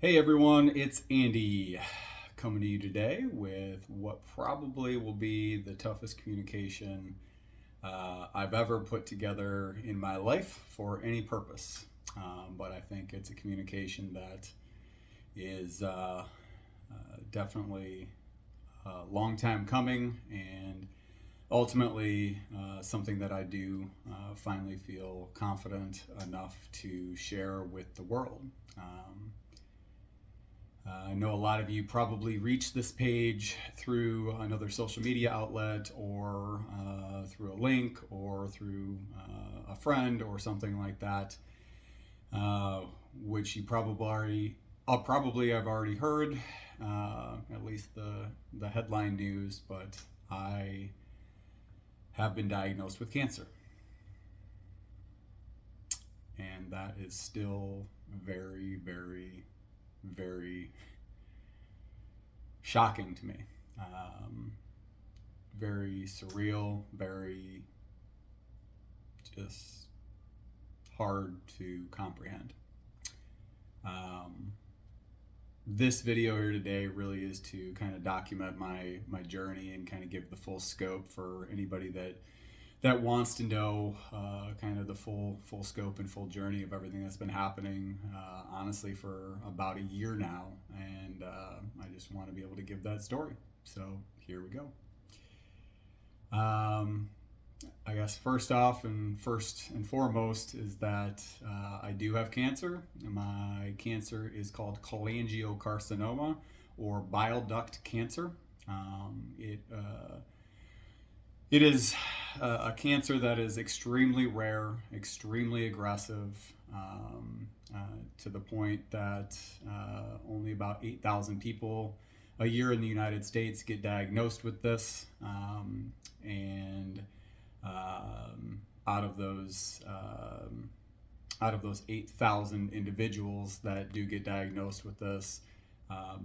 Hey everyone, it's Andy coming to you today with what probably will be the toughest communication I've ever put together in my life for any purpose. But I think it's a communication that is definitely a long time coming and ultimately something that I do finally feel confident enough to share with the world. I know a lot of you probably reached this page through another social media outlet or through a link or through a friend or something like that, uh, which you probably have already heard, at least the headline news, but I have been diagnosed with cancer. And that is still very, very, very shocking to me. Um, Very surreal, very just hard to comprehend. Um, this video here today really is to kind of document my journey and kind of give the full scope for anybody that wants to know kind of the full scope and full journey of everything that's been happening honestly for about a year now, and I just want to be able to give that story. So here we go. um, I guess first and foremost is that I do have cancer. My cancer is called cholangiocarcinoma or bile duct cancer. It is a cancer that is extremely rare, extremely aggressive, uh, to the point that only about 8,000 people a year in the United States get diagnosed with this. And out of those 8,000 individuals that do get diagnosed with this,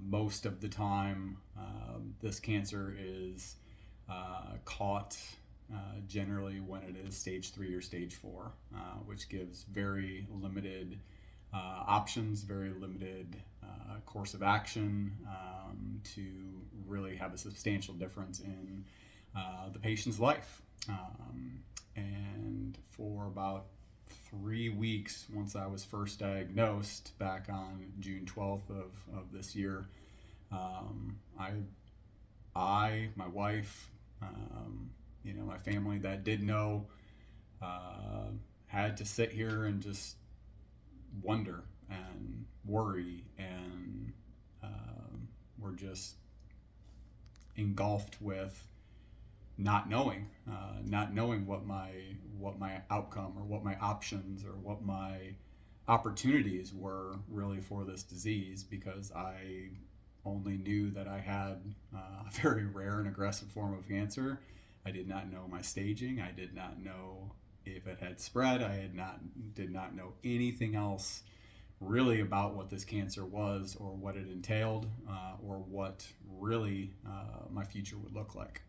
most of the time, this cancer is caught generally when it is stage 3 or stage 4, which gives very limited options, very limited course of action to really have a substantial difference in the patient's life. And for about 3 weeks, once I was first diagnosed back on June 12th of this year, um, my wife, my family that did know, uh, had to sit here and just wonder and worry, and we're just engulfed with not knowing what my outcome or what my options or what my opportunities were really for this disease, because I only knew that I had a very rare and aggressive form of cancer. I did not know my staging. I did not know if it had spread. Did not know anything else really about what this cancer was or what it entailed, or what really my future would look like.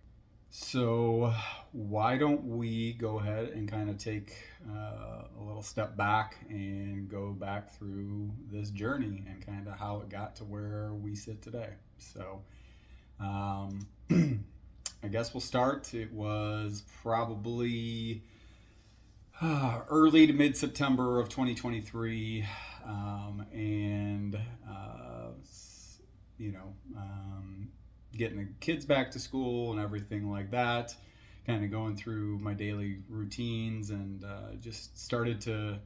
So, why don't we go ahead and kind of take a little step back and go back through this journey and kind of how it got to where we sit today? So, um, I guess we'll start. It was probably early to mid September of 2023, and you know, um, getting the kids back to school and everything like that, kind of going through my daily routines, and just started to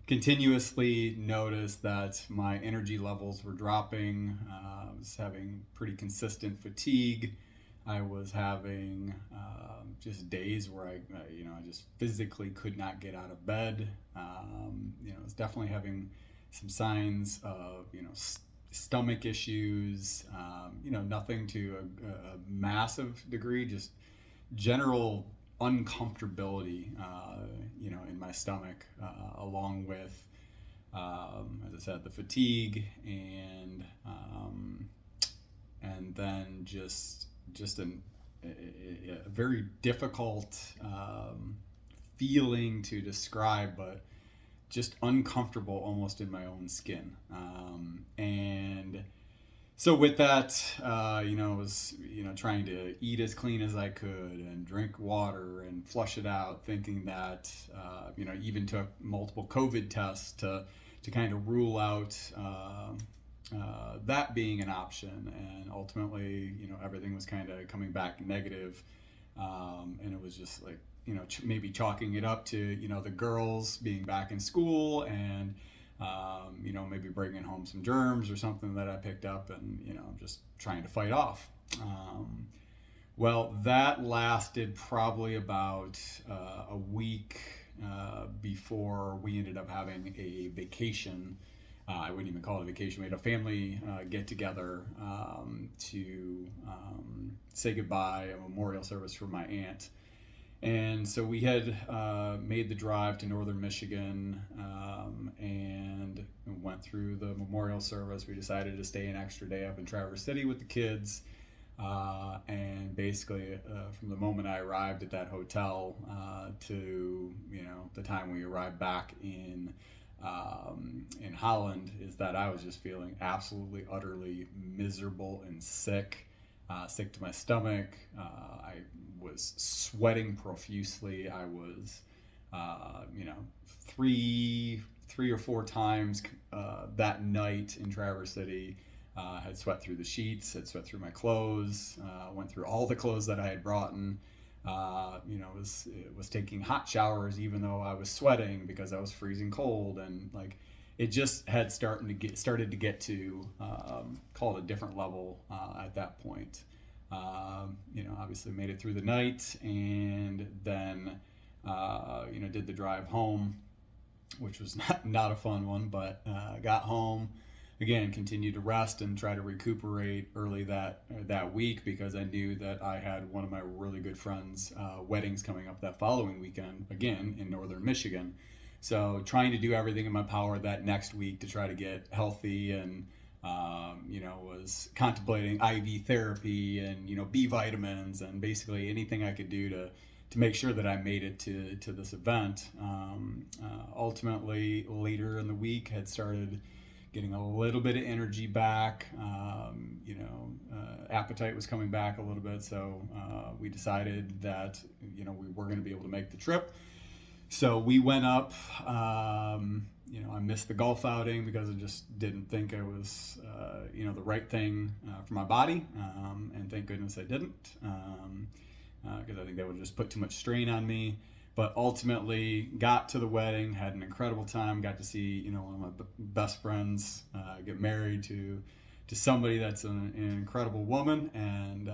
continuously notice that my energy levels were dropping. I was having pretty consistent fatigue. I was having just days where I just physically could not get out of bed. I was definitely having some signs of, stomach issues. Nothing to a massive degree, just general uncomfortability, in my stomach, along with, as I said, the fatigue, and then just a very difficult feeling to describe, but just uncomfortable almost in my own skin. And so with that, I was, trying to eat as clean as I could and drink water and flush it out, thinking that, even took multiple COVID tests to kind of rule out that being an option. And ultimately, everything was kind of coming back negative. And it was just like, maybe chalking it up to, the girls being back in school and, maybe bringing home some germs or something that I picked up and, just trying to fight off. Well, that lasted probably about a week before we ended up having a vacation. I wouldn't even call it a vacation. We had a family get together to say goodbye, a memorial service for my aunt. And so we had made the drive to northern Michigan and went through the memorial service. We decided to stay an extra day up in Traverse City with the kids. And basically, from the moment I arrived at that hotel to the time we arrived back in Holland, is that I was just feeling absolutely, utterly miserable and sick. Sick to my stomach. I was sweating profusely. I was, three or four times that night in Traverse City. Had sweat through the sheets, had sweat through my clothes, went through all the clothes that I had brought in. Was taking hot showers even though I was sweating because I was freezing cold, and like it just had started to get to call it a different level at that point. Obviously made it through the night, and then did the drive home, which was not a fun one, but got home. Again, continued to rest and try to recuperate early that week because I knew that I had one of my really good friends' weddings coming up that following weekend, again in northern Michigan. So trying to do everything in my power that next week to try to get healthy, and was contemplating IV therapy and B vitamins and basically anything I could do to make sure that I made it to this event. Ultimately, later in the week, had started getting a little bit of energy back. Appetite was coming back a little bit, so we decided that we were going to be able to make the trip. So we went up. I missed the golf outing because I just didn't think it was the right thing for my body, and thank goodness I didn't, because I think that would just put too much strain on me. But ultimately got to the wedding, had an incredible time, got to see, one of my best friends get married to somebody that's an incredible woman. And,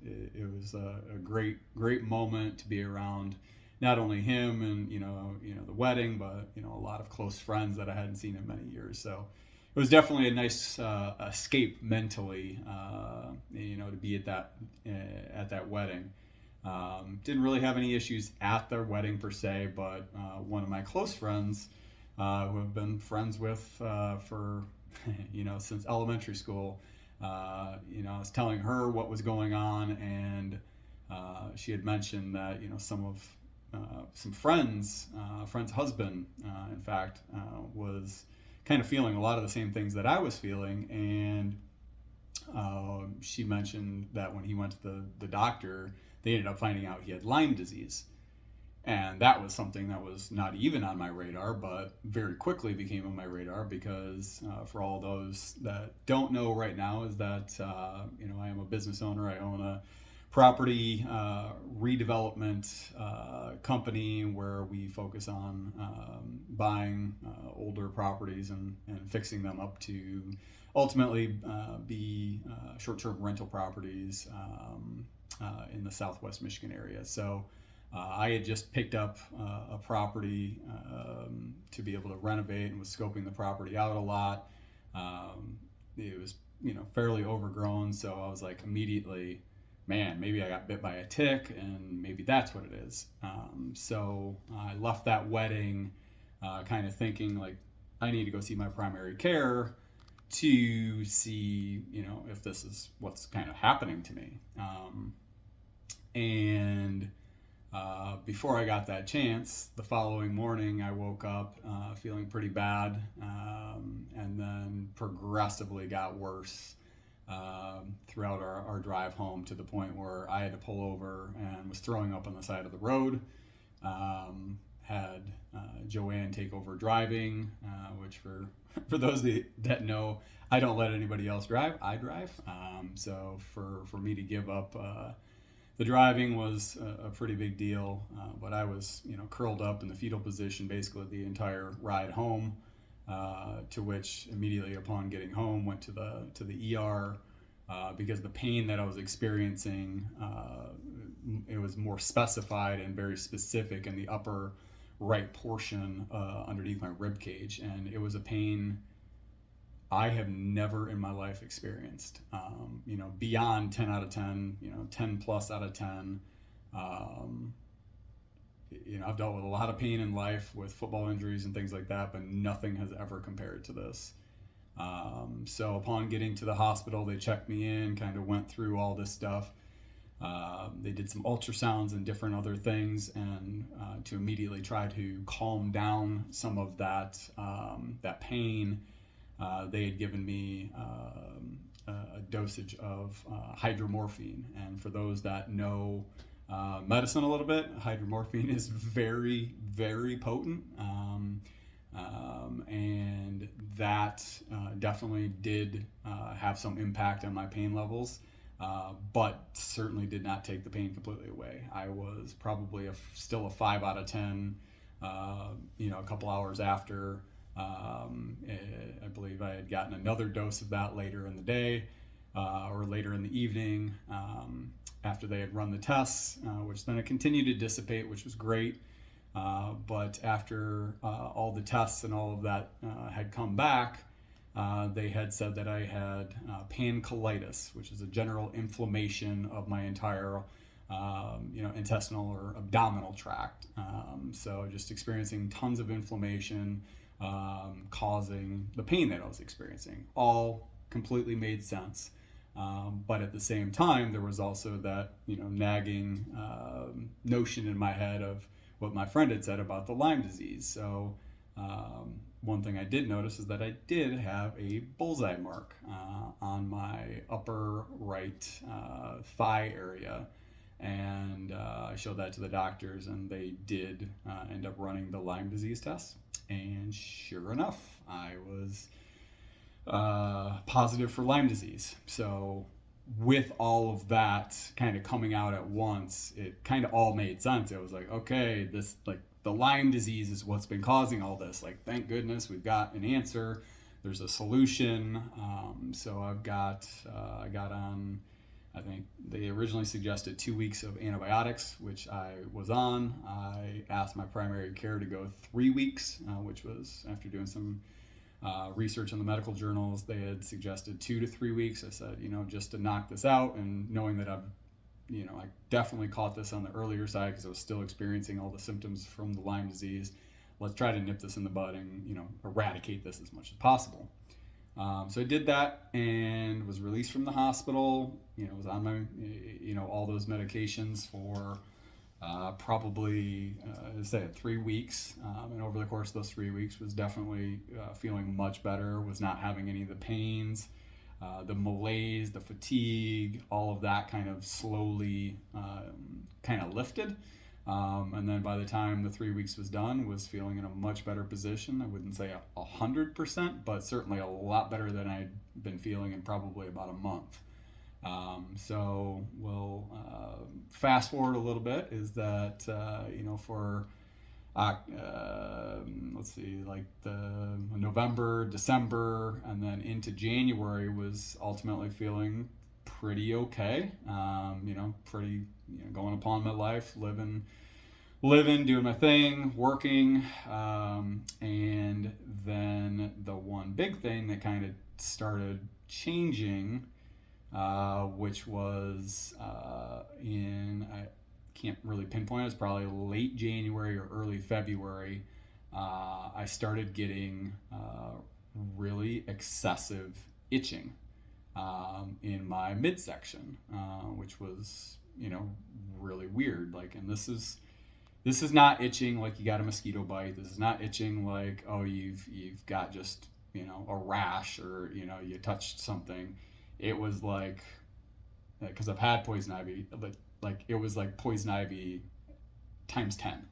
it was a great moment to be around not only him and, the wedding, but, a lot of close friends that I hadn't seen in many years. So it was definitely a nice escape mentally, to be at that wedding. Didn't really have any issues at their wedding per se, but one of my close friends, who I've been friends with for since elementary school, I was telling her what was going on, and she had mentioned that some friend's husband, in fact, was kind of feeling a lot of the same things that I was feeling, and she mentioned that when he went to the doctor, they ended up finding out he had Lyme disease. And that was something that was not even on my radar, but very quickly became on my radar because for all those that don't know right now, is that, I am a business owner. I own a property redevelopment company where we focus on buying older properties and fixing them up to ultimately be short-term rental properties in the Southwest Michigan area. So I had just picked up a property to be able to renovate, and was scoping the property out a lot. It was fairly overgrown, so I was like immediately, man, maybe I got bit by a tick, and maybe that's what it is. So I left that wedding kind of thinking like, I need to go see my primary care to see if this is what's kind of happening to me. And Before I got that chance, the following morning I woke up feeling pretty bad, and then progressively got worse throughout our drive home, to the point where I had to pull over and was throwing up on the side of the road. Had Joanne take over driving, which for those that know, I don't let anybody else drive. I drive. So for me to give up the driving was a pretty big deal. But I was curled up in the fetal position basically the entire ride home. To which immediately upon getting home went to the ER. Because the pain that I was experiencing, it was more specified and very specific in the upper right portion underneath my rib cage, and it was a pain I have never in my life experienced. Beyond 10 out of 10, 10 plus out of 10. I've dealt with a lot of pain in life with football injuries and things like that, but nothing has ever compared to this. So upon getting to the hospital, they checked me in, kind of went through all this stuff. They did some ultrasounds and different other things, and to immediately try to calm down some of that pain, they had given me a dosage of hydromorphine. And for those that know medicine a little bit, hydromorphine is very, very potent. And that definitely did have some impact on my pain levels, but certainly did not take the pain completely away. I was probably still a 5 out of 10, a couple hours after. I believe I had gotten another dose of that later in the day, or later in the evening, after they had run the tests, which then it continued to dissipate, which was great. But after all the tests and all of that had come back, they had said that I had pancolitis, which is a general inflammation of my entire, intestinal or abdominal tract. So just experiencing tons of inflammation, causing the pain that I was experiencing. All completely made sense. But at the same time, there was also that, nagging notion in my head of what my friend had said about the Lyme disease. So one thing I did notice is that I did have a bullseye mark on my upper right thigh area. And I showed that to the doctors, and they did end up running the Lyme disease test. And sure enough, I was positive for Lyme disease. So with all of that kind of coming out at once, it kind of all made sense. It was like, okay, the Lyme disease is what's been causing all this. Like, thank goodness we've got an answer. There's a solution. So I got on, I think they originally suggested 2 weeks of antibiotics, which I was on. I asked my primary care to go 3 weeks, which was after doing some research in the medical journals. They had suggested 2 to 3 weeks. I said, just to knock this out, and knowing that I definitely caught this on the earlier side because I was still experiencing all the symptoms from the Lyme disease. Let's try to nip this in the bud and, eradicate this as much as possible. So I did that and was released from the hospital. Was on my, all those medications for probably, as I said, 3 weeks. And over the course of those 3 weeks was definitely feeling much better, was not having any of the pains, the malaise, the fatigue, all of that kind of slowly kind of lifted. And then by the time the 3 weeks was done, was feeling in a much better position. I wouldn't say 100%, but certainly a lot better than I'd been feeling in probably about a month. So we'll fast forward a little bit, is that, for, let's see, like the November, December, and then into January was ultimately feeling pretty okay. Pretty, going upon my life, living, doing my thing, working. And then the one big thing that kind of started changing, which was I can't really pinpoint it, it's probably late January or early February, I started getting really excessive itching in my midsection, which was really weird. Like, and this is not itching like you got a mosquito bite. This is not itching like, oh, you've got just, a rash, or, you touched something. It was like, because I've had poison ivy, but like it was like poison ivy times 10,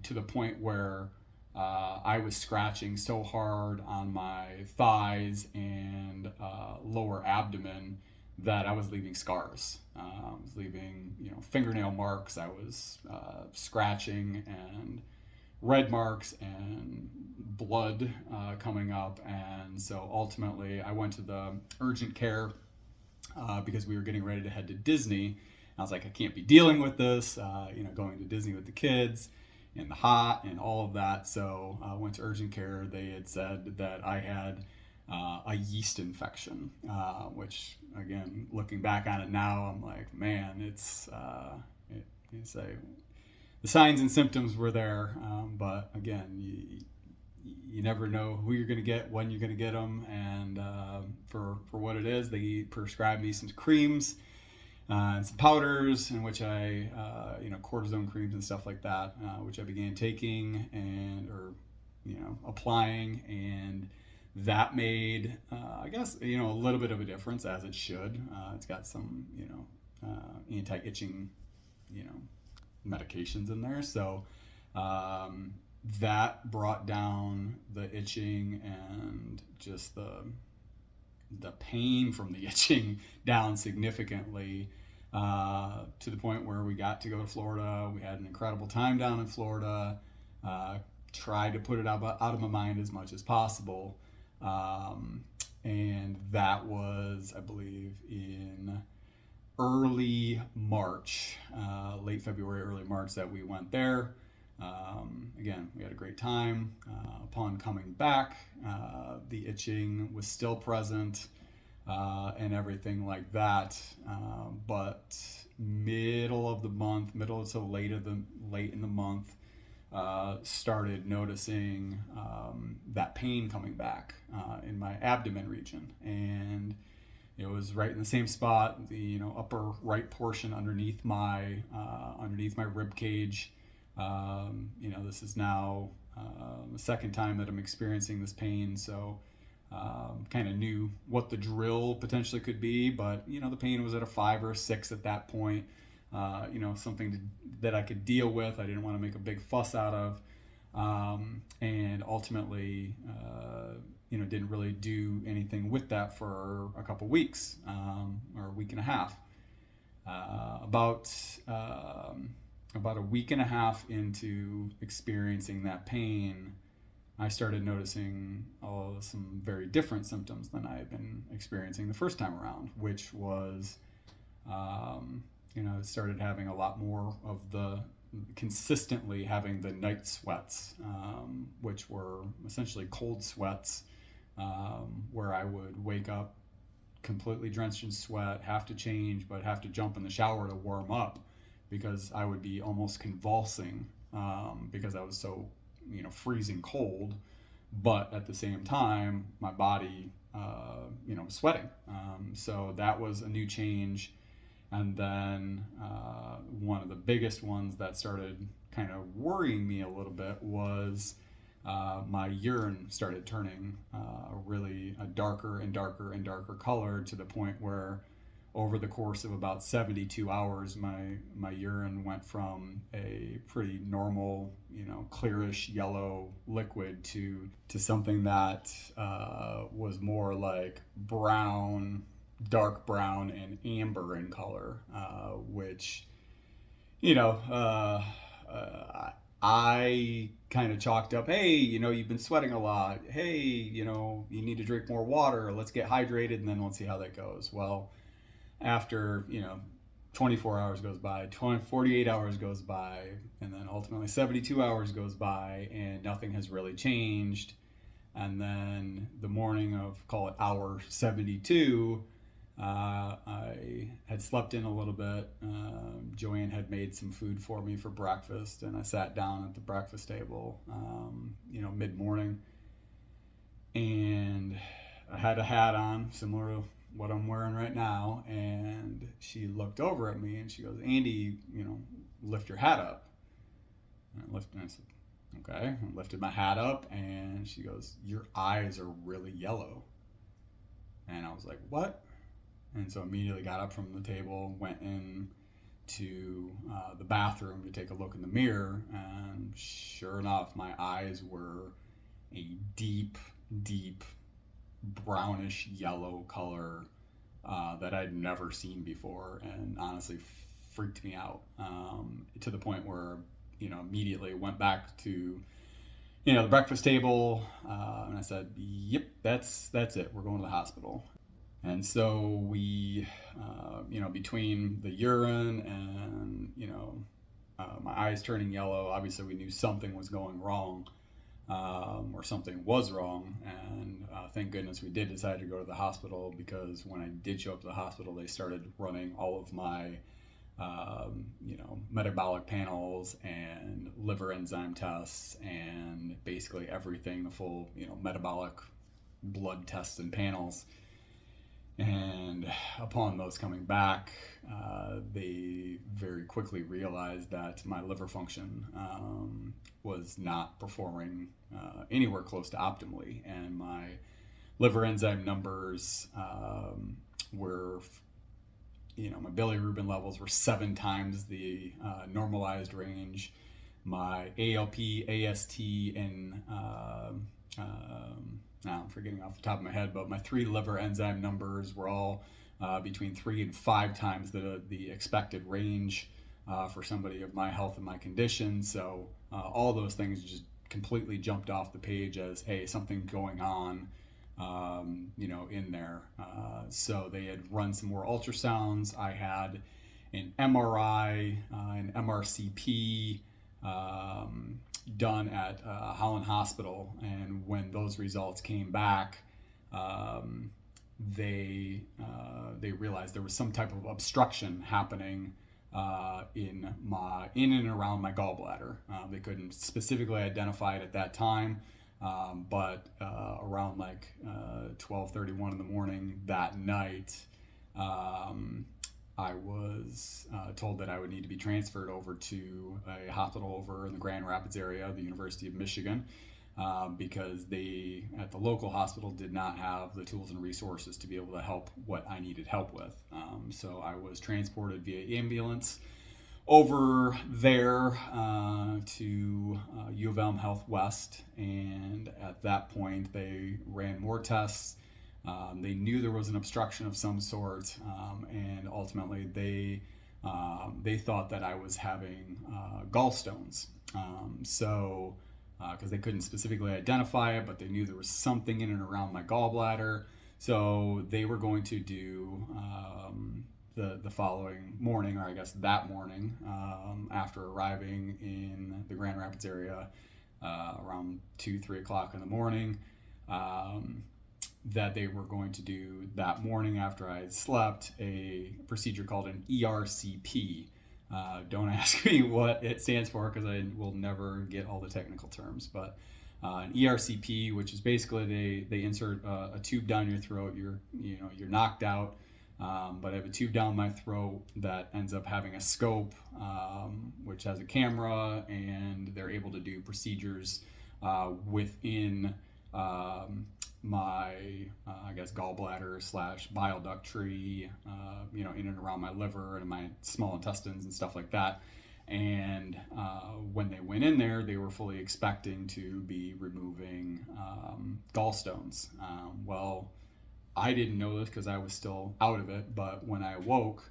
to the point where I was scratching so hard on my thighs and lower abdomen that I was leaving scars. I was leaving, fingernail marks. I was scratching and red marks and blood coming up. And so ultimately, I went to the urgent care because we were getting ready to head to Disney. I was like, I can't be dealing with this, going to Disney with the kids in the hot and all of that. So I went to urgent care. They had said that I had a yeast infection, which, again, looking back on it now, I'm like, man, it's the signs and symptoms were there, but again, you never know who you're going to get, when you're going to get them, and for what it is, they prescribed me some creams and some powders, in which I, cortisone creams and stuff like that, which I began taking applying, and that made, I guess, a little bit of a difference, as it should. It's got some, anti-itching, medications in there. So that brought down the itching and just the pain from the itching down significantly, to the point where we got to go to Florida. We had an incredible time down in Florida. Tried to put it out of my mind as much as possible. And that was, I believe, in early March, late February, early March, that we went there. Again, we had a great time. Upon coming back, the itching was still present, and everything like that. But middle to late in the month, started noticing that pain coming back in my abdomen region, and it was right in the same spot, the upper right portion underneath my rib cage. This is now the second time that I'm experiencing this pain, so kind of knew what the drill potentially could be, but the pain was at a 5 or a 6 at that point. Something that I could deal with. I didn't want to make a big fuss out of, and ultimately, didn't really do anything with that for a couple weeks, or a week and a half. About a week and a half into experiencing that pain, I started noticing some very different symptoms than I had been experiencing the first time around, which was, started having a lot more of consistently having the night sweats, which were essentially cold sweats, where I would wake up completely drenched in sweat, have to change, but have to jump in the shower to warm up, because I would be almost convulsing, because I was so, freezing cold, but at the same time, my body, sweating. So that was a new change. And then one of the biggest ones that started kind of worrying me a little bit was my urine started turning really a darker and darker and darker color, to the point where over the course of about 72 hours, my urine went from a pretty normal, clearish yellow liquid to something that was more like brown, dark brown, and amber in color, which, I kind of chalked up, hey, you've been sweating a lot. Hey, you need to drink more water. Let's get hydrated, and then let's see how that goes. Well, after, 24 hours goes by, 48 hours goes by, and then ultimately 72 hours goes by, and nothing has really changed. And then the morning of, call it hour 72, I had slept in a little bit. Joanne had made some food for me for breakfast, and I sat down at the breakfast table, mid-morning, and I had a hat on, similar to what I'm wearing right now. And she looked over at me and she goes, Andy, lift your hat up. And I said, okay. I lifted my hat up and she goes, your eyes are really yellow. And I was like, what? And so immediately got up from the table, went in to the bathroom to take a look in the mirror, and sure enough, my eyes were a deep, deep brownish yellow color that I'd never seen before, and honestly freaked me out to the point where immediately went back to the breakfast table, and I said, "Yep, that's it. We're going to the hospital." And so we, between the urine and my eyes turning yellow, obviously we knew something was going wrong, or something was wrong. And thank goodness we did decide to go to the hospital, because when I did show up to the hospital, they started running all of my metabolic panels and liver enzyme tests and basically everything, the full, metabolic blood tests and panels. And upon those coming back, they very quickly realized that my liver function was not performing anywhere close to optimally. And my liver enzyme numbers were my bilirubin levels were 7 times the normalized range. My ALP, AST, and now I'm forgetting off the top of my head, but my 3 liver enzyme numbers were all between 3 and 5 times the expected range for somebody of my health and my condition. So all those things just completely jumped off the page as, hey, something going on in there. So they had run some more ultrasounds. I had an MRI, an MRCP done at Holland Hospital. And when those results came back, they realized there was some type of obstruction happening in and around my gallbladder. They couldn't specifically identify it at that time. But around 12:31 in the morning that night, I was told that I would need to be transferred over to a hospital over in the Grand Rapids area, the University of Michigan, because they, at the local hospital, did not have the tools and resources to be able to help what I needed help with. So I was transported via ambulance over there to U of M Health West, and at that point they ran more tests. They knew there was an obstruction of some sort, and ultimately they thought that I was having gallstones. So because they couldn't specifically identify it, but they knew there was something in and around my gallbladder. So they were going to do the following morning, or I guess that morning, after arriving in the Grand Rapids area around 2-3 o'clock in the morning, that they were going to do that morning after I had slept a procedure called an ERCP. Don't ask me what it stands for, because I will never get all the technical terms, but an ERCP, which is basically they insert a tube down your throat. You're knocked out, but I have a tube down my throat that ends up having a scope, which has a camera, and they're able to do procedures within my I guess gallbladder / bile duct tree, in and around my liver and my small intestines and stuff like that. And when they went in there, they were fully expecting to be removing gallstones. Well, I didn't know this because I was still out of it, but when I awoke,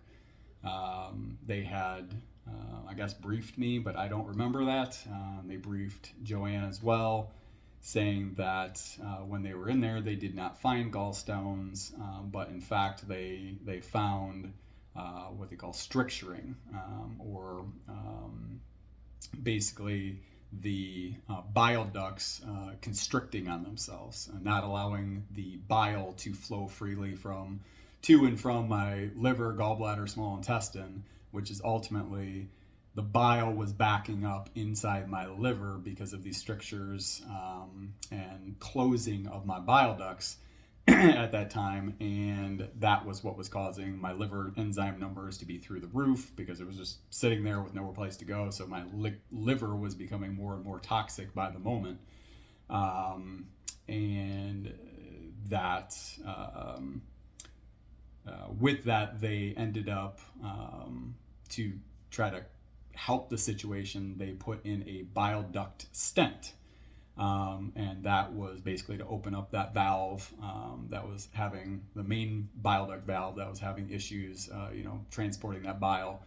they had I guess briefed me, but I don't remember that. They briefed Joanne as well, saying that when they were in there, they did not find gallstones, but in fact they found what they call stricturing, or basically the bile ducts constricting on themselves, not allowing the bile to flow freely to and from my liver, gallbladder, small intestine, which is ultimately the bile was backing up inside my liver because of these strictures and closing of my bile ducts. at that time, and that was what was causing my liver enzyme numbers to be through the roof because it was just sitting there with nowhere place to go. So my liver was becoming more and more toxic by the moment, and that with that they ended up to try to help the situation. They put in a bile duct stent. And that was basically to open up that valve that was having the main bile duct valve that was having issues, transporting that bile.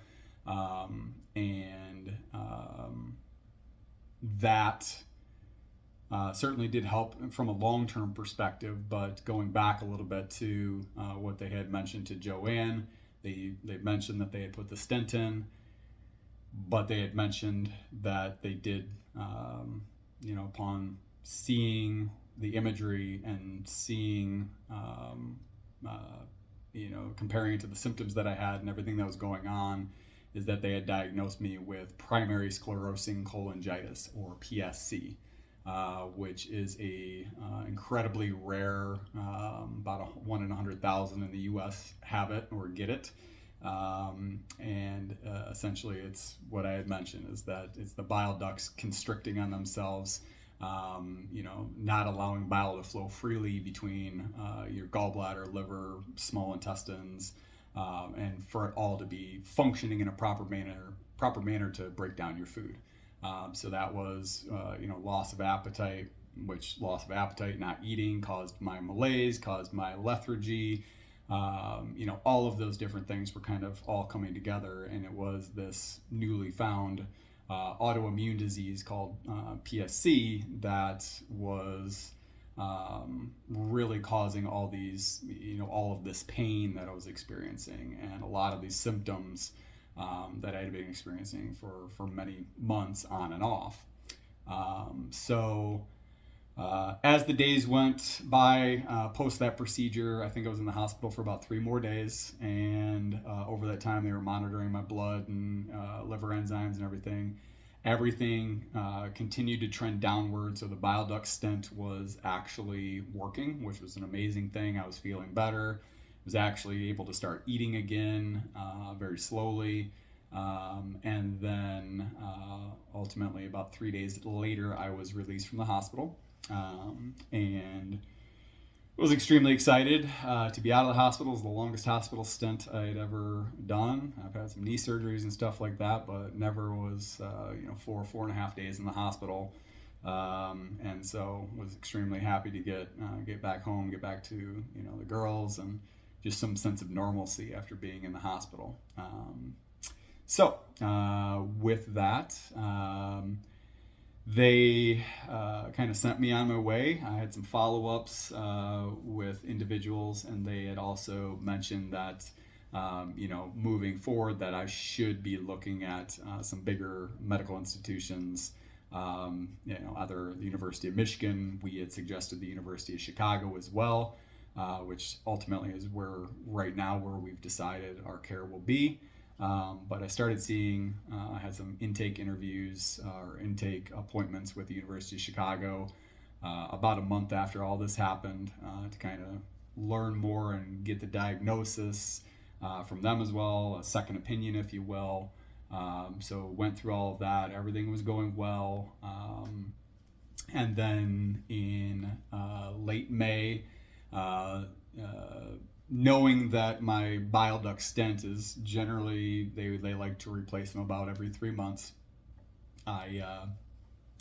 That certainly did help from a long-term perspective, but going back a little bit to what they had mentioned to Joanne, they mentioned that they had put the stent in, but they had mentioned that they did, upon seeing the imagery and seeing, comparing it to the symptoms that I had and everything that was going on, is that they had diagnosed me with primary sclerosing cholangitis, or PSC, which is a incredibly rare, about 1 in 100,000 in the U.S. have it or get it. Essentially it's what I had mentioned, is that it's the bile ducts constricting on themselves, not allowing bile to flow freely between your gallbladder, liver, small intestines, and for it all to be functioning in a proper manner to break down your food. So that was, loss of appetite, not eating, caused my malaise, caused my lethargy. All of those different things were kind of all coming together, and it was this newly found autoimmune disease called PSC that was really causing all these, all of this pain that I was experiencing, and a lot of these symptoms that I had been experiencing for many months on and off. As the days went by, post that procedure, I think I was in the hospital for about 3 more days, and over that time they were monitoring my blood and liver enzymes and everything. Everything continued to trend downward, so the bile duct stent was actually working, which was an amazing thing. I was feeling better. I was actually able to start eating again, very slowly. And then ultimately, about 3 days later, I was released from the hospital. And was extremely excited to be out of the hospital. It was the longest hospital stint I had ever done. I've had some knee surgeries and stuff like that, but never was 4.5 days in the hospital. And so was extremely happy to get back home, get back to the girls, and just some sense of normalcy after being in the hospital. With that, they kind of sent me on my way. I had some follow-ups with individuals, and they had also mentioned that, moving forward, that I should be looking at some bigger medical institutions, either the University of Michigan. We had suggested the University of Chicago as well, which ultimately is where we've decided our care will be. But I started seeing, I had some intake interviews or intake appointments with the University of Chicago about a month after all this happened, to kind of learn more and get the diagnosis from them as well, a second opinion, if you will. So went through all of that. Everything was going well. And then in late May, knowing that my bile duct stent is generally, they like to replace them about every 3 months, I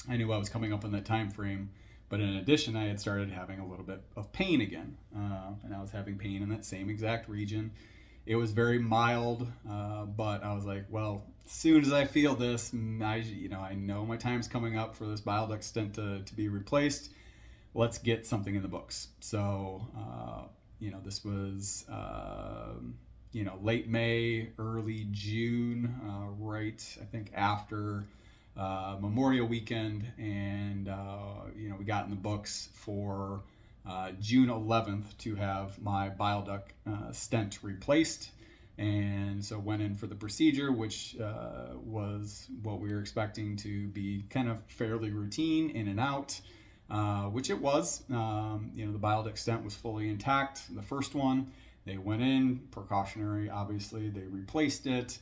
knew I was coming up on that time frame. But in addition, I had started having a little bit of pain again, and I was having pain in that same exact region. It was very mild, but I was like, well, as soon as I feel this, I know my time's coming up for this bile duct stent to be replaced. Let's get something in the books. So, this was, late May, early June, right, I think after Memorial Weekend, and we got in the books for June 11th to have my bile duct stent replaced. And so went in for the procedure, which was what we were expecting to be kind of fairly routine, in and out. which it was. The bile duct stent was fully intact. The first one, they went in, precautionary, obviously. They replaced it,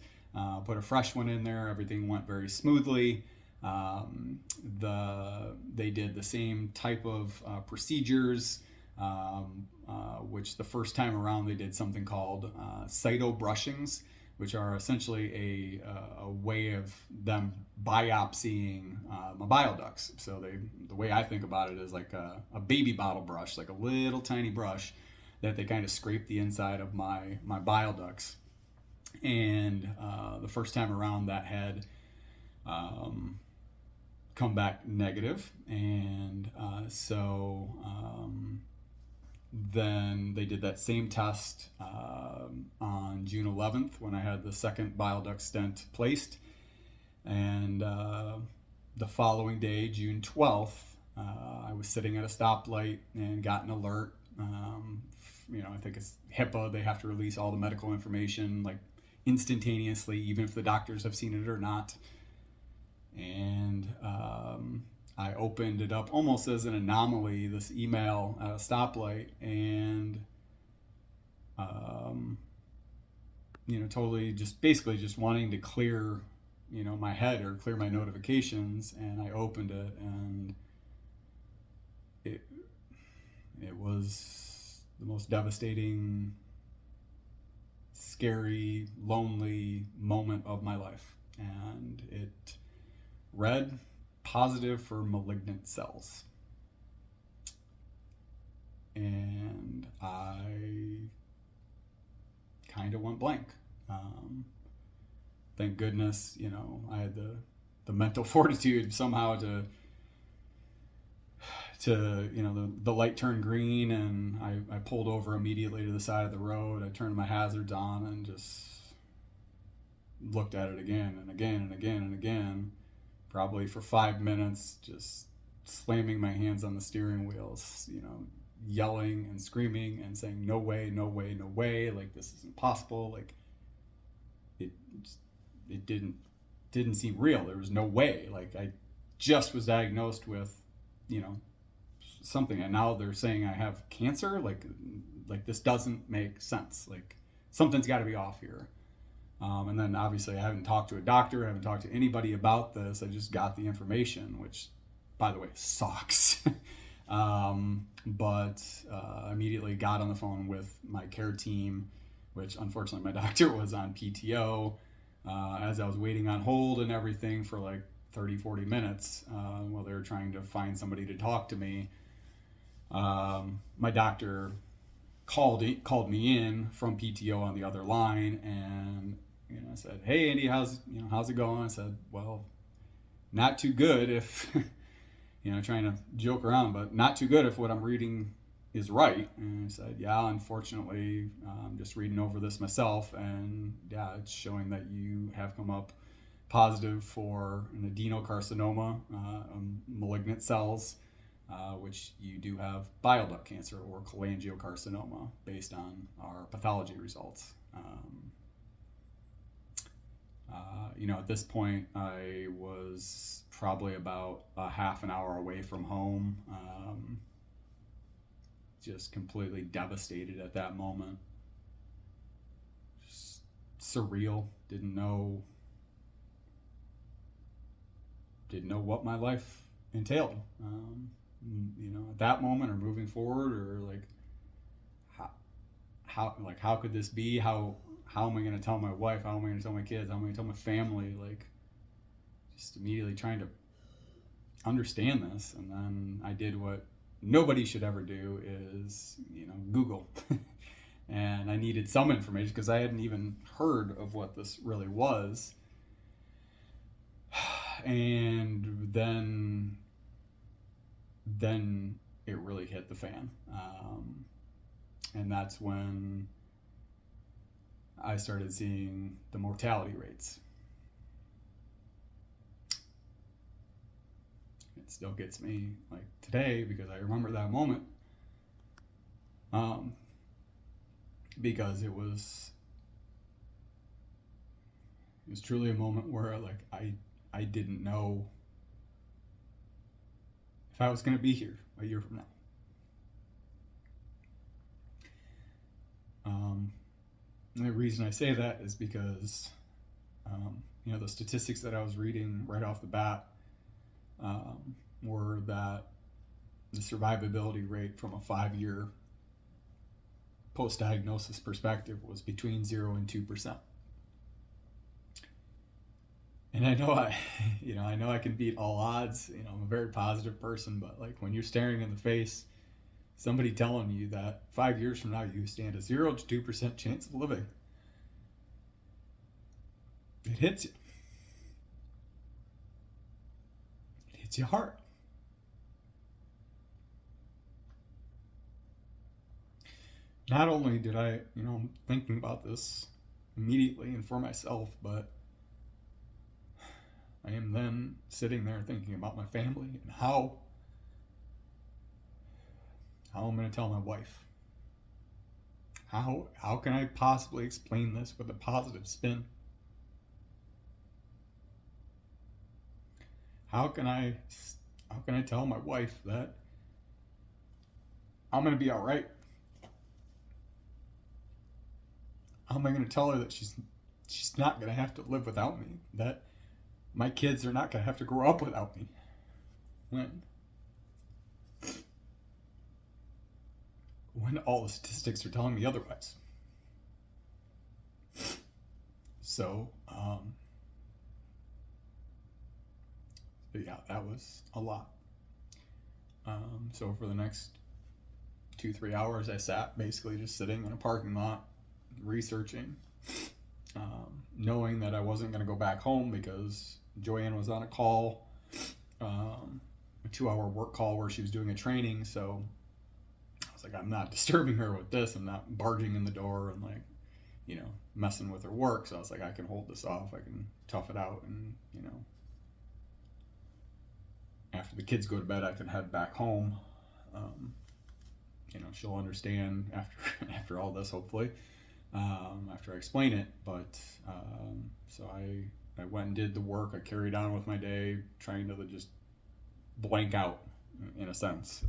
put a fresh one in there. Everything went very smoothly. They did the same type of procedures, which the first time around they did something called cyto brushings, which are essentially a way of them biopsying my bile ducts. So the way I think about it is like a baby bottle brush, like a little tiny brush that they kind of scrape the inside of my bile ducts. And the first time around that had come back negative, and then they did that same test on June 11th when I had the second bile duct stent placed, and the following day, June 12th, I was sitting at a stoplight and got an alert. I think it's HIPAA. They have to release all the medical information like instantaneously, even if the doctors have seen it or not. And I opened it up almost as an anomaly, this email at a stoplight, and totally basically just wanting to clear my head or clear my notifications. And I opened it, and it was the most devastating, scary, lonely moment of my life. And it read positive for malignant cells. And I kind of went blank. Thank goodness, I had the mental fortitude somehow to the light turned green, and I pulled over immediately to the side of the road. I turned my hazards on and just looked at it again and again and again and again, probably for 5 minutes, just slamming my hands on the steering wheels, yelling and screaming and saying, no way, no way, no way, like this isn't possible. Like it didn't seem real. There was no way. Like I just was diagnosed with, something, and now they're saying I have cancer. Like this doesn't make sense. Like something's got to be off here. And then obviously I haven't talked to a doctor. I haven't talked to anybody about this. I just got the information, which, by the way, sucks. But immediately got on the phone with my care team, which unfortunately my doctor was on PTO. As I was waiting on hold and everything for like 30-40 minutes while they were trying to find somebody to talk to me, my doctor called me in from PTO on the other line, and I said, "Hey Andy, how's it going?" I said, "Well, not too good if trying to joke around, but not too good if what I'm reading is right." And I said, "Yeah, unfortunately, I'm just reading over this myself, and yeah, it's showing that you have come up positive for an adenocarcinoma, malignant cells, which you do have bile duct cancer or cholangiocarcinoma based on our pathology results." At this point, I was probably about a half an hour away from home, just completely devastated at that moment. Just surreal. Didn't know what my life entailed. At that moment or moving forward, or like how could this be? How am I going to tell my wife? How am I going to tell my kids? How am I going to tell my family? Like, just immediately trying to understand this. And then I did what nobody should ever do, is Google. And I needed some information because I hadn't even heard of what this really was. And then it really hit the fan. And that's when I started seeing the mortality rates. It still gets me like today because I remember that moment. Because it was truly a moment where like I didn't know if I was going to be here. a year from now. And the reason I say that is because, the statistics that I was reading right off the bat were that the survivability rate from a 5-year post-diagnosis perspective was between 0 and 2%. And I know I know I can beat all odds. I'm a very positive person, but like when you're staring in the face somebody telling you that 5 years from now you stand a 0 to 2% chance of living, it hits you. It hits you hard. Not only did I, thinking about this immediately and for myself, but I am then sitting there thinking about my family and how I'm going to tell my wife. How can I possibly explain this with a positive spin? How can I tell my wife that I'm going to be all right? How am I going to tell her that she's not going to have to live without me? That my kids are not going to have to grow up without me? When all the statistics are telling me otherwise. So, yeah, that was a lot. So for the next 2-3 hours, I sat basically just sitting in a parking lot, researching, knowing that I wasn't going to go back home because Joanne was on a call, a 2-hour work call where she was doing a training. So I was like, I'm not disturbing her with this. I'm not barging in the door and messing with her work. So I was like, I can hold this off. I can tough it out. And, after the kids go to bed, I can head back home. She'll understand after all this, hopefully, after I explain it. But so I went and did the work. I carried on with my day, trying to just blank out, in a sense,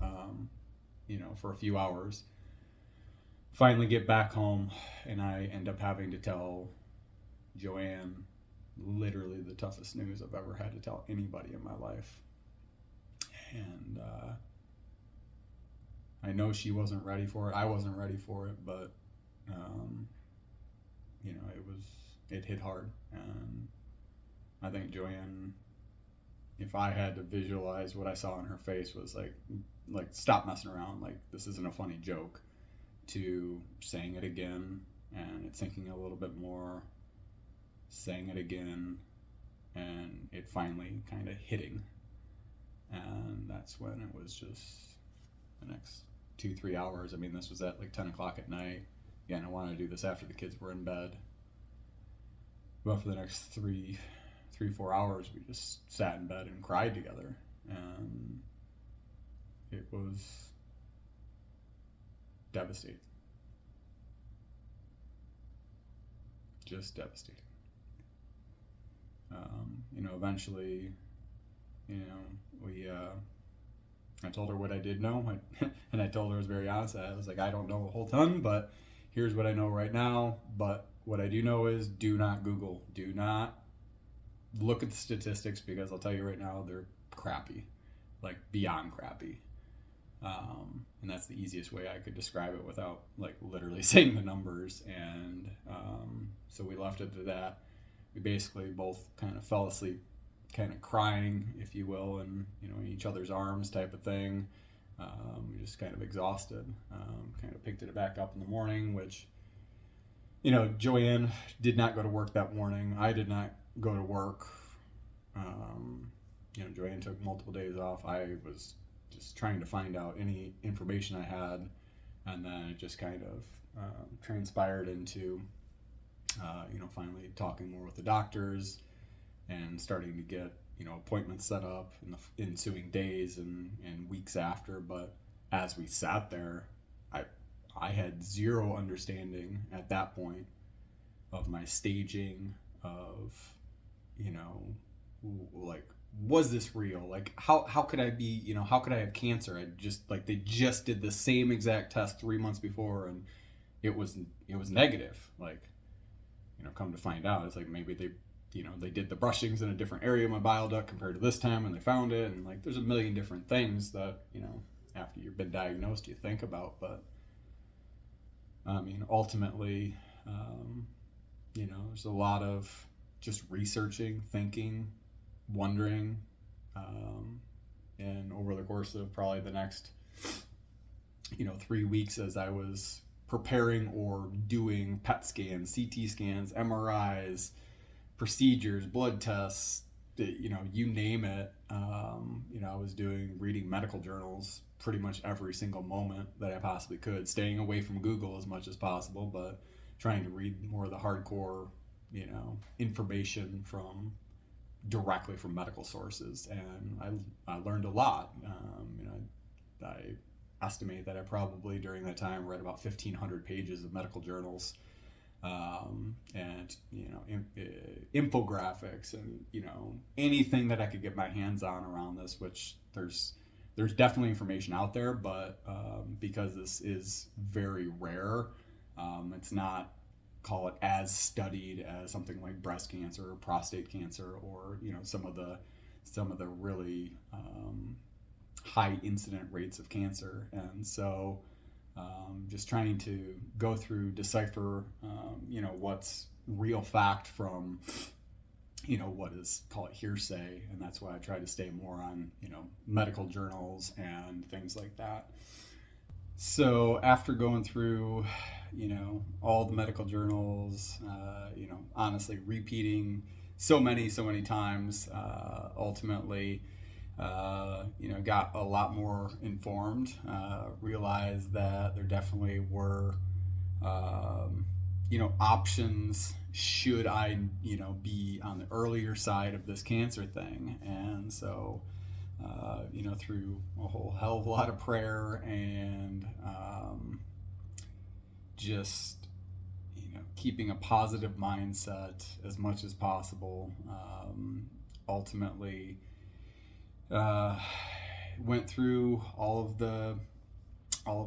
for a few hours. Finally get back home, and I end up having to tell Joanne literally the toughest news I've ever had to tell anybody in my life. And I know she wasn't ready for it. I wasn't ready for it, but it hit hard. And I think Joanne, if I had to visualize what I saw in her face, was like stop messing around. Like, this isn't a funny joke. To saying it again, and it sinking a little bit more, saying it again, and it finally kind of hitting. And that's when it was just the next 2-3 hours. I mean, this was at like 10 o'clock at night. Again, I wanted to do this after the kids were in bed. But for the next 3-4 hours, we just sat in bed and cried together. And it was devastating. Just devastating. Eventually, I told her what I did know, and I told her I was very honest. I was like, I don't know a whole ton, but here's what I know right now. But what I do know is, do not Google. Do not look at the statistics, because I'll tell you right now, they're crappy, like beyond crappy. And that's the easiest way I could describe it without like literally saying the numbers. And so we left it to that. We basically both kind of fell asleep, kind of crying, if you will, and in each other's arms type of thing. We just kind of exhausted. Kind of picked it back up in the morning, which Joanne did not go to work that morning. I did not go to work. Joanne took multiple days off. I was just trying to find out any information I had, and then it just kind of transpired into finally talking more with the doctors and starting to get appointments set up in the ensuing days and weeks after. But as we sat there, I had zero understanding at that point of my staging, of like was this real? Like, how could I be, how could I have cancer? I just, like, they just did the same exact test 3 months before, and it was negative. Like, come to find out, it's like maybe they did the brushings in a different area of my bile duct compared to this time, and they found it. And like, there's a million different things that, after you've been diagnosed, you think about. But I mean, ultimately, there's a lot of just researching, thinking, wondering, and over the course of probably the next 3 weeks, as I was preparing or doing PET scans, CT scans, MRIs, procedures, blood tests, you name it. I was reading medical journals pretty much every single moment that I possibly could, staying away from Google as much as possible, but trying to read more of the hardcore, information directly from medical sources. And I learned a lot. I estimate that I probably during that time read about 1,500 pages of medical journals, and infographics, and anything that I could get my hands on around this. Which there's definitely information out there, but because this is very rare, it's not, call it, as studied as something like breast cancer or prostate cancer, or some of the really high incident rates of cancer. And so just trying to go through, decipher what's real fact from what is, call it, hearsay. And that's why I try to stay more on medical journals and things like that. So after going through all the medical journals, honestly repeating so many times, ultimately got a lot more informed, realized that there definitely were options should I be on the earlier side of this cancer thing. And so through a whole hell of a lot of prayer and just keeping a positive mindset as much as possible, ultimately went through all of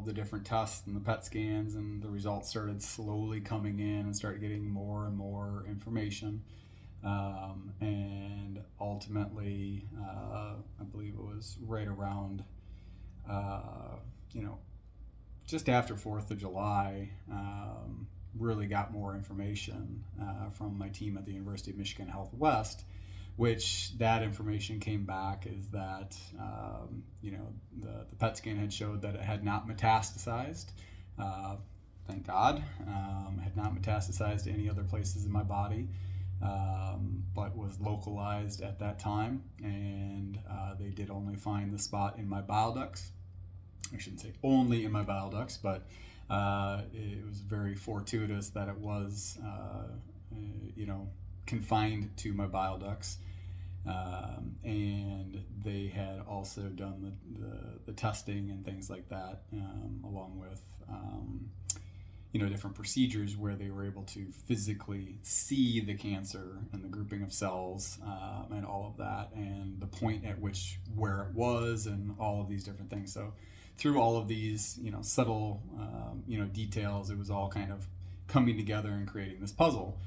the different tests and the PET scans, and the results started slowly coming in and started getting more and more information. And ultimately, I believe it was right around, just after 4th of July, really got more information from my team at the University of Michigan Health West, which that information came back is that, the PET scan had showed that it had not metastasized. Thank God. Had not metastasized to any other places in my body, but was localized at that time. And they did only find the spot in my bile ducts. I shouldn't say only in my bile ducts, but it was very fortuitous that it was, confined to my bile ducts. And they had also done the testing and things like that, along with different procedures where they were able to physically see the cancer and the grouping of cells, and all of that, and the point at where it was, and all of these different things. So through all of these subtle details, it was all kind of coming together and creating this puzzle.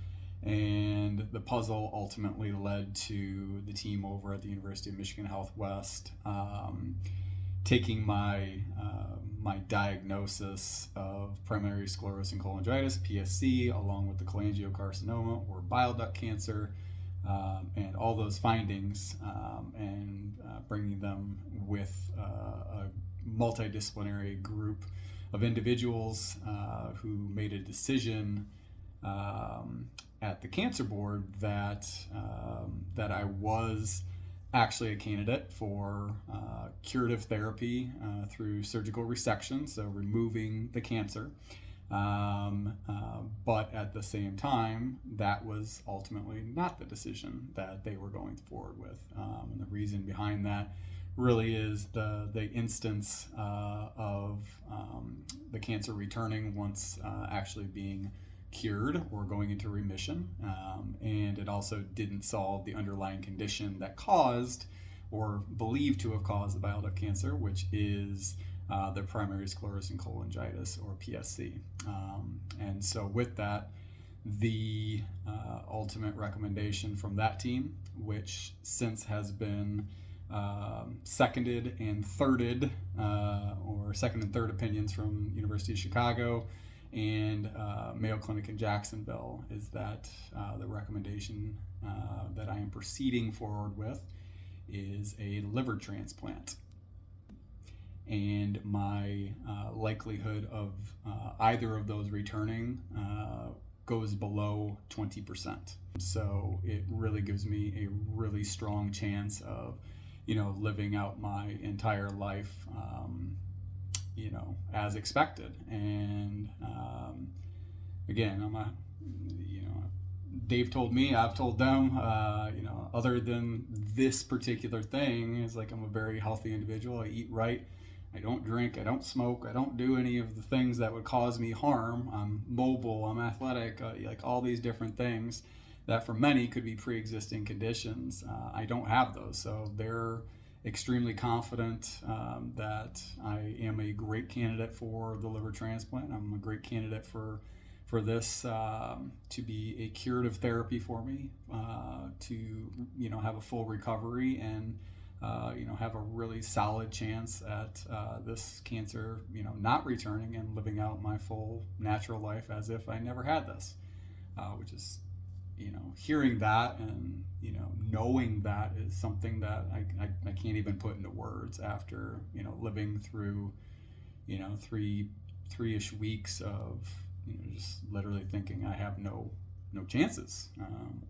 And the puzzle ultimately led to the team over at the University of Michigan Health West taking my diagnosis of primary sclerosing cholangitis, PSC, along with the cholangiocarcinoma, or bile duct cancer, and all those findings, and bringing them with a multidisciplinary group of individuals who made a decision at the cancer board that I was actually a candidate for curative therapy through surgical resection, so removing the cancer. But at the same time, that was ultimately not the decision that they were going forward with. And the reason behind that really is the instance of the cancer returning once actually being cured or going into remission, and it also didn't solve the underlying condition that caused or believed to have caused the bile duct cancer, which is the primary sclerosing cholangitis, or PSC. And so with that, the ultimate recommendation from that team, which since has been seconded and thirded, or second and third opinions from University of Chicago and Mayo Clinic in Jacksonville, is that the recommendation that I am proceeding forward with is a liver transplant. And my likelihood of either of those returning goes below 20%. So it really gives me a really strong chance of, living out my entire life, as expected. And again, Dave told me, I've told them, other than this particular thing, is like, I'm a very healthy individual. I eat right. I don't drink, I don't smoke, I don't do any of the things that would cause me harm. I'm mobile, I'm athletic, like all these different things that for many could be pre-existing conditions. I don't have those, so they're extremely confident that I am a great candidate for the liver transplant. I'm a great candidate for this to be a curative therapy for me, to have a full recovery and have a really solid chance at this cancer, not returning and living out my full natural life as if I never had this, which is, hearing that and, knowing that is something that I can't even put into words after, living through, three-ish weeks of, just literally thinking I have no chances,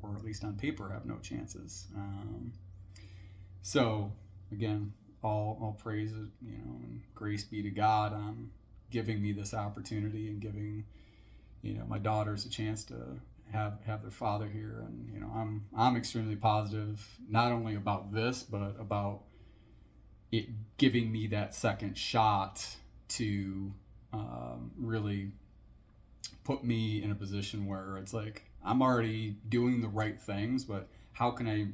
or at least on paper have no chances. So again, all praise, and grace be to God on giving me this opportunity and giving, my daughters a chance to have their father here. And, I'm extremely positive, not only about this, but about it giving me that second shot to really put me in a position where it's like, I'm already doing the right things, but how can I,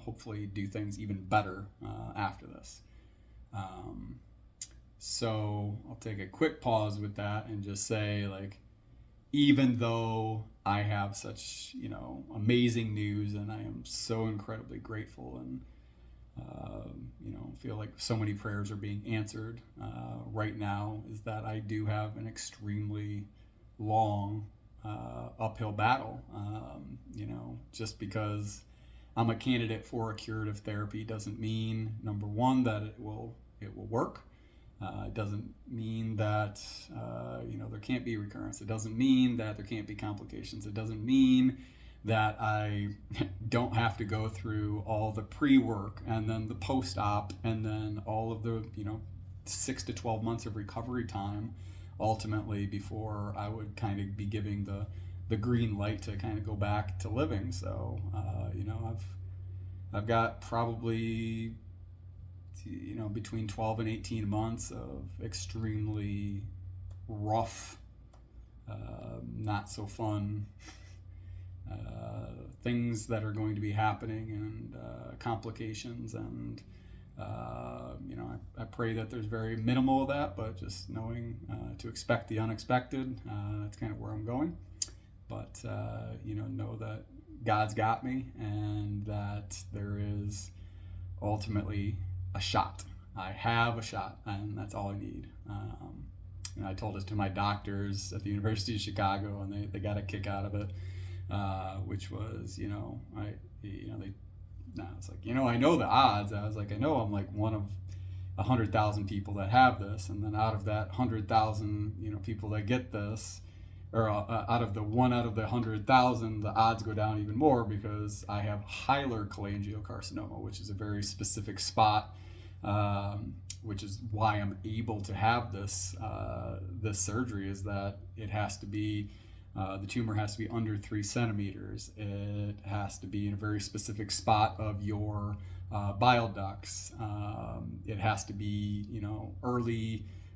hopefully do things even better after this? So I'll take a quick pause with that and just say, like, even though I have such, amazing news, and I am so incredibly grateful, and, feel like so many prayers are being answered right now, is that I do have an extremely long uphill battle. Just because I'm a candidate for a curative therapy doesn't mean, number one, that it will work. It doesn't mean that there can't be recurrence. It doesn't mean that there can't be complications. It doesn't mean that I don't have to go through all the pre-work and then the post-op and then all of the 6 to 12 months of recovery time ultimately before I would kind of be giving the green light to kind of go back to living. So I've got probably between 12 and 18 months of extremely rough, not so fun things that are going to be happening, and complications, and I pray that there's very minimal of that, but just knowing to expect the unexpected, that's kind of where I'm going. But know that God's got me, and that there is ultimately a shot. I have a shot, and that's all I need. I told this to my doctors at the University of Chicago, and they got a kick out of it, which was, it's like, I know the odds. I was like, I know I'm like one of 100,000 people that have this, and then out of that 100,000, people that get this, or out of the 1 out of the 100,000, the odds go down even more because I have hilar cholangiocarcinoma, which is a very specific spot, which is why I'm able to have this surgery, is that it has to be, the tumor has to be under 3 centimeters. It has to be in a very specific spot of your bile ducts. It has to be,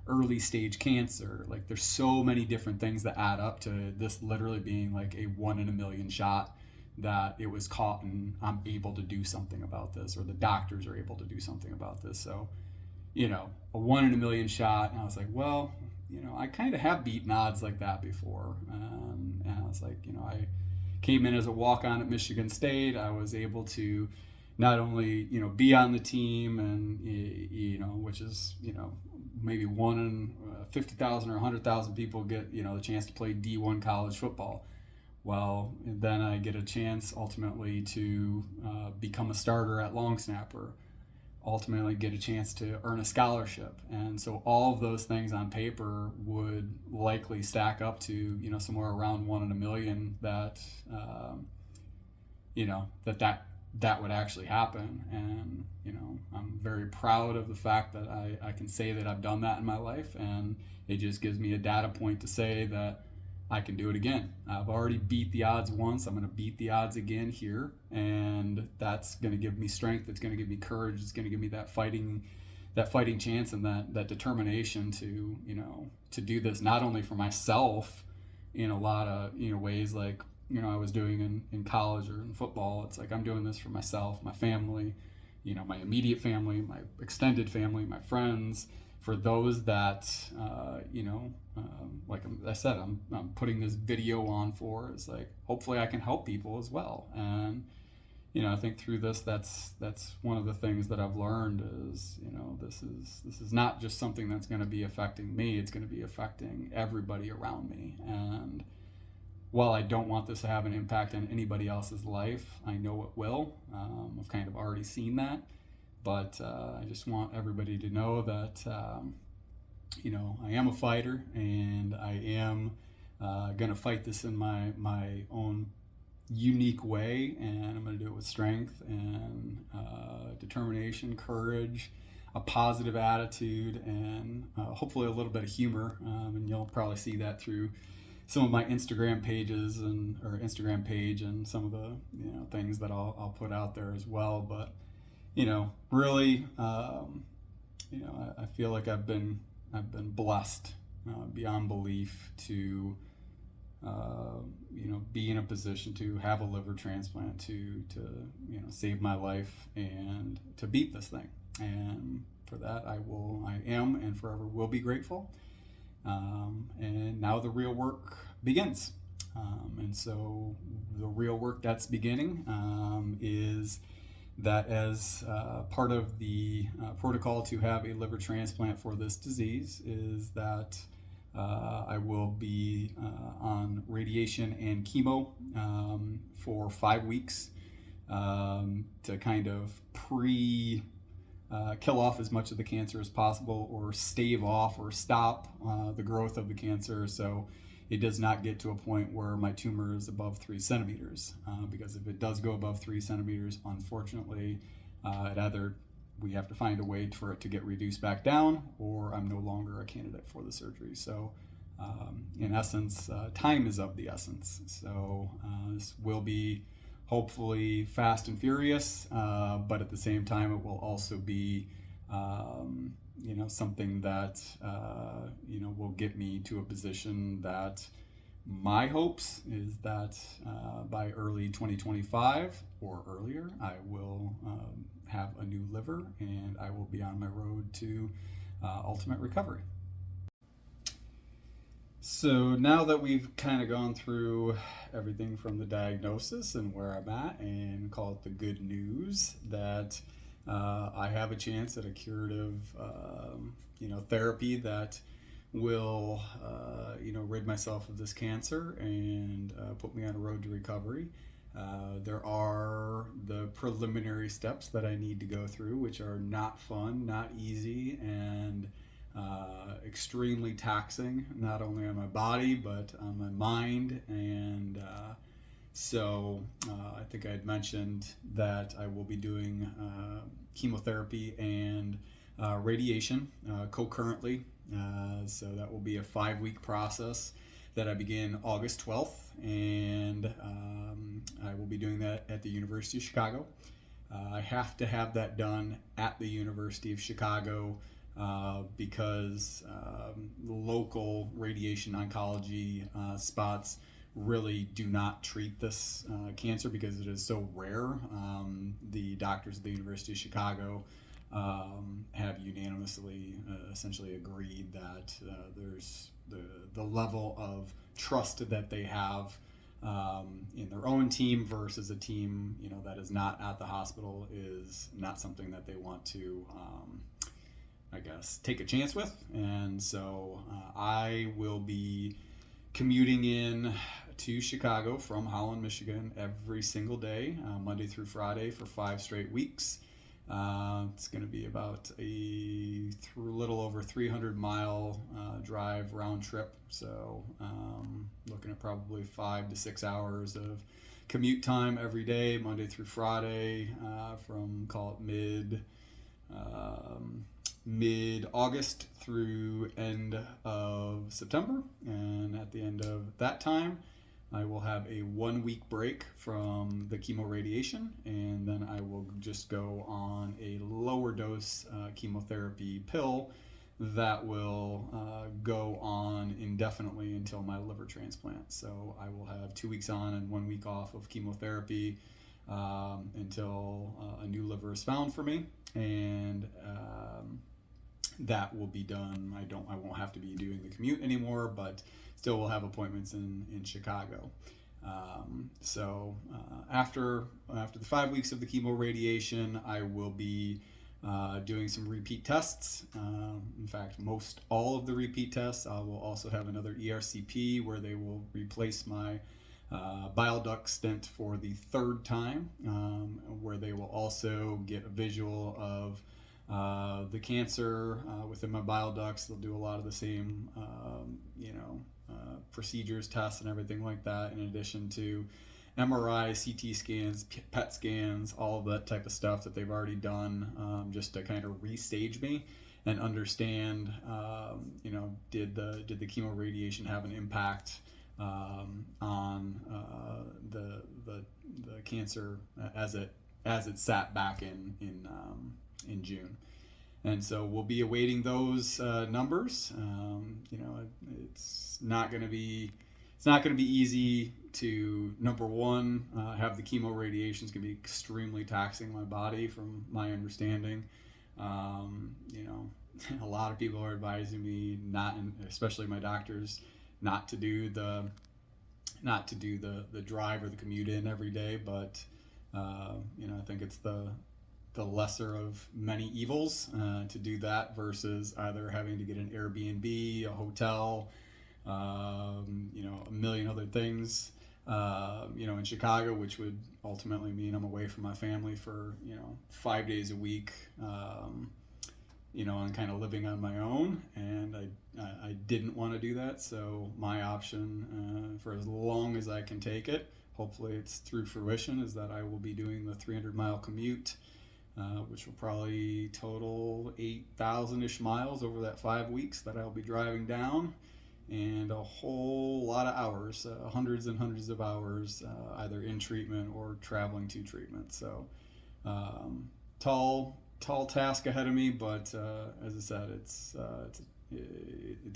early stage cancer. Like there's so many different things that add up to this literally being like a 1 in a million shot that it was caught and I'm able to do something about this, or the doctors are able to do something about this. So, a 1 in a million shot. And I was like, well, I kind of have beaten odds like that before. And I was like, I came in as a walk-on at Michigan State. I was able to not only, be on the team and, which is, maybe 1 in 50,000 or 100,000 people get, the chance to play D1 college football. Well, then I get a chance ultimately to become a starter at long snapper, ultimately get a chance to earn a scholarship. And so all of those things on paper would likely stack up to, somewhere around 1 in a million that, that would actually happen. And, I'm very proud of the fact that I can say that I've done that in my life. And it just gives me a data point to say that I can do it again. I've already beat the odds once. I'm going to beat the odds again here. And that's going to give me strength. It's going to give me courage. It's going to give me that fighting chance and that determination to do this, not only for myself in a lot of, ways like, I was doing in college or in football. It's like I'm doing this for myself, my family, my immediate family, my extended family, my friends, for those that, like I said, I'm putting this video on for is like, hopefully I can help people as well. And, I think through this, that's one of the things that I've learned is, this is not just something that's going to be affecting me. It's going to be affecting everybody around me. And while I don't want this to have an impact on anybody else's life, I know it will. I've kind of already seen that. But I just want everybody to know that, I am a fighter, and I am going to fight this in my own unique way, and I'm going to do it with strength and determination, courage, a positive attitude, and hopefully a little bit of humor. And you'll probably see that through some of my Instagram pages or Instagram page and some of the things that I'll put out there as well. But really, I feel like I've been blessed beyond belief to, be in a position to have a liver transplant, to save my life and to beat this thing. And for that, I am and forever will be grateful. And now the real work begins. And so the real work that's beginning is that as part of the protocol to have a liver transplant for this disease is that I will be on radiation and chemo for 5 weeks to kind of kill off as much of the cancer as possible, or stave off or stop the growth of the cancer, so it does not get to a point where my tumor is above 3 centimeters. Because if it does go above 3 centimeters, unfortunately, we have to find a way for it to get reduced back down, or I'm no longer a candidate for the surgery. So in essence, time is of the essence. So this will be hopefully fast and furious, but at the same time, it will also be something that will get me to a position that my hopes is that by early 2025 or earlier, I will have a new liver and I will be on my road to ultimate recovery. So now that we've kind of gone through everything from the diagnosis and where I'm at, and call it the good news that I have a chance at a curative, therapy that will, rid myself of this cancer and put me on a road to recovery. There are the preliminary steps that I need to go through, which are not fun, not easy, and extremely taxing, not only on my body, but on my mind. And so I think I had mentioned that I will be doing chemotherapy and radiation concurrently. So that will be a 5-week process that I begin August 12th, and I will be doing that at the University of Chicago. I have to have that done at the University of Chicago because local radiation oncology spots really do not treat this cancer because it is so rare. The doctors at the University of Chicago have unanimously essentially agreed that there's the level of trust that they have in their own team versus a team that is not at the hospital is not something that they want to I guess take a chance with. And so I will be commuting in to Chicago from Holland, Michigan every single day, Monday through Friday for 5 straight weeks. It's going to be about a little over 300-mile drive round trip. So looking at probably 5 to 6 hours of commute time every day, Monday through Friday, from call it mid-August through end of September. And at the end of that time, I will have a 1-week break from the chemo radiation, and then I will just go on a lower dose chemotherapy pill that will go on indefinitely until my liver transplant. So I will have 2 weeks on and 1 week off of chemotherapy until a new liver is found for me, and that will be done. I won't have to be doing the commute anymore, but still will have appointments in Chicago. So after the 5 weeks of the chemo radiation, I will be doing some repeat tests. In fact, most all of the repeat tests. I will also have another ERCP where they will replace my bile duct stent for the 3rd time, where they will also get a visual of the cancer within my bile ducts. They'll do a lot of the same, procedures, tests, and everything like that, in addition to MRI, CT scans, PET scans, all of that type of stuff that they've already done, just to kind of restage me and understand, did the chemo radiation have an impact on the cancer as it sat back in June. And so we'll be awaiting those numbers. It's not going to be easy to, number one, have the chemo radiation. Is going to be extremely taxing my body, from my understanding. A lot of people are advising me especially my doctors, not to do the drive or the commute in every day. But I think it's the lesser of many evils to do that versus either having to get an Airbnb, a hotel, a million other things, in Chicago, which would ultimately mean I'm away from my family for 5 days a week, and kind of living on my own. And I didn't want to do that. So my option for as long as I can take it, hopefully it's through fruition, is that I will be doing the 300-mile commute, which will probably total 8,000-ish miles over that 5 weeks that I'll be driving down, and a whole lot of hours, hundreds and hundreds of hours, either in treatment or traveling to treatment. So tall task ahead of me, but as I said, it's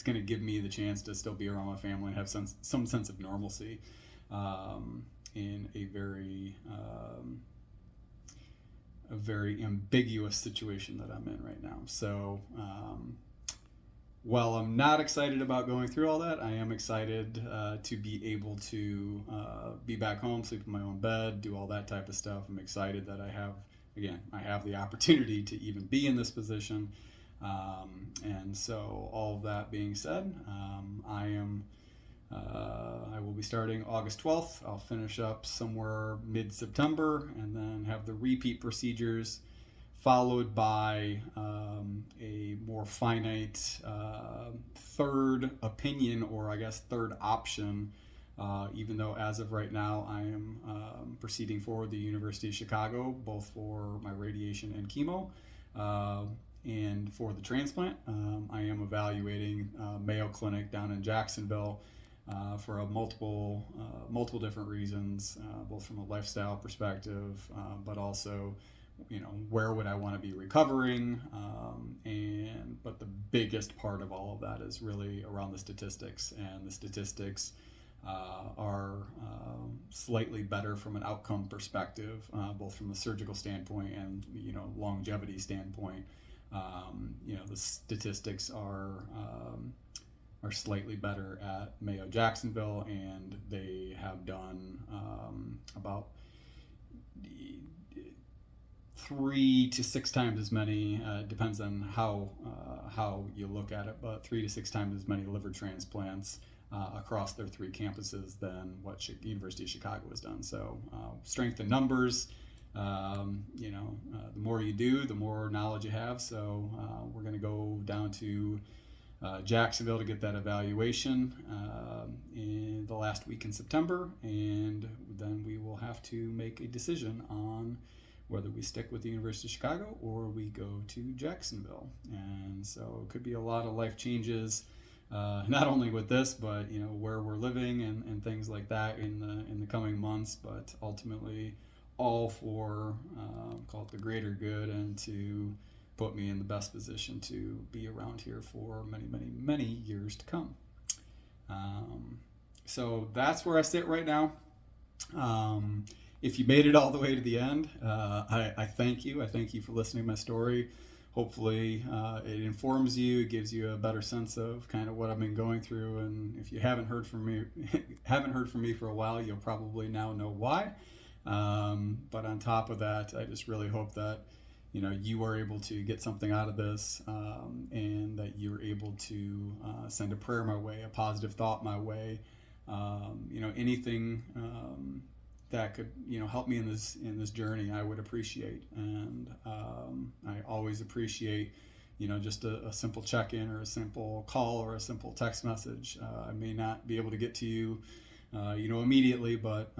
going to give me the chance to still be around my family and have some sense of normalcy in a very ambiguous situation that I'm in right now. So while I'm not excited about going through all that, I am excited to be able to be back home, sleep in my own bed, do all that type of stuff. I'm excited that I have the opportunity to even be in this position. And so all of that being said, I will be starting August 12th. I'll finish up somewhere mid-September and then have the repeat procedures, followed by a more finite third opinion, or I guess third option, even though as of right now I am proceeding forward the University of Chicago, both for my radiation and chemo. And for the transplant, I am evaluating Mayo Clinic down in Jacksonville for multiple different reasons, both from a lifestyle perspective, but also where would I want to be recovering, but the biggest part of all of that is really around the statistics, and the statistics are slightly better from an outcome perspective, both from the surgical standpoint and longevity standpoint. The statistics are slightly better at Mayo Jacksonville, and they have done about 3 to 6 times as many. Depends on how you look at it, but 3 to 6 times as many liver transplants across their 3 campuses than what University of Chicago has done. So strength in numbers. The more you do, the more knowledge you have. So we're going to go down to Jacksonville to get that evaluation in the last week in September, and then we will have to make a decision on whether we stick with the University of Chicago or we go to Jacksonville. And so it could be a lot of life changes, not only with this, but where we're living and things like that in the coming months, but ultimately all for call it the greater good, and to put me in the best position to be around here for many, many, many years to come. So that's where I sit right now. If you made it all the way to the end, I thank you. I thank you for listening to my story. Hopefully it informs you, it gives you a better sense of kind of what I've been going through. And if you haven't heard from me for a while, you'll probably now know why. But on top of that, I just really hope that you are able to get something out of this, and that you're able to send a prayer my way, a positive thought my way, anything that could help me in this journey, I would appreciate. And I always appreciate just a simple check-in, or a simple call, or a simple text message. I may not be able to get to you immediately, but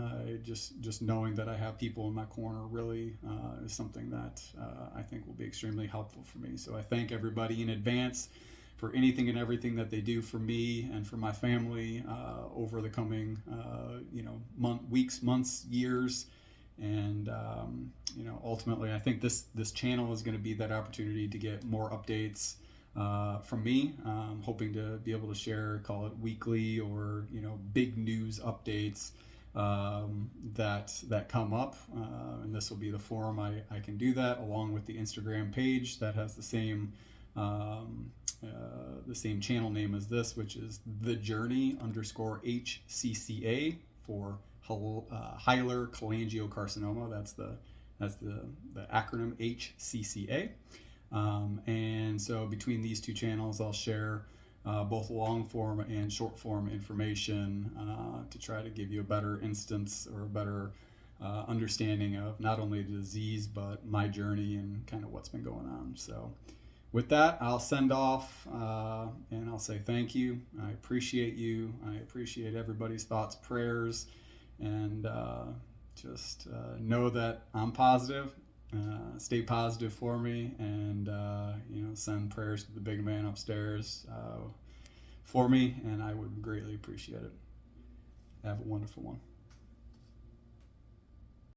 just knowing that I have people in my corner really is something that I think will be extremely helpful for me. So I thank everybody in advance for anything and everything that they do for me and for my family over the coming weeks, months, years. And ultimately, I think this channel is going to be that opportunity to get more updates from me. I'm hoping to be able to share, call it weekly, or big news updates that come up, and this will be the forum I can do that, along with the Instagram page that has the same channel name as this, which is the Journey _HCCA for hilar cholangiocarcinoma. That's the acronym HCCA. And so between these 2 channels, I'll share both long form and short form information to try to give you a better instance, or a better understanding of not only the disease, but my journey and kind of what's been going on. So with that, I'll send off and I'll say thank you. I appreciate you. I appreciate everybody's thoughts, prayers, and just know that I'm positive. Stay positive for me, and send prayers to the big man upstairs for me, and I would greatly appreciate it. Have a wonderful one.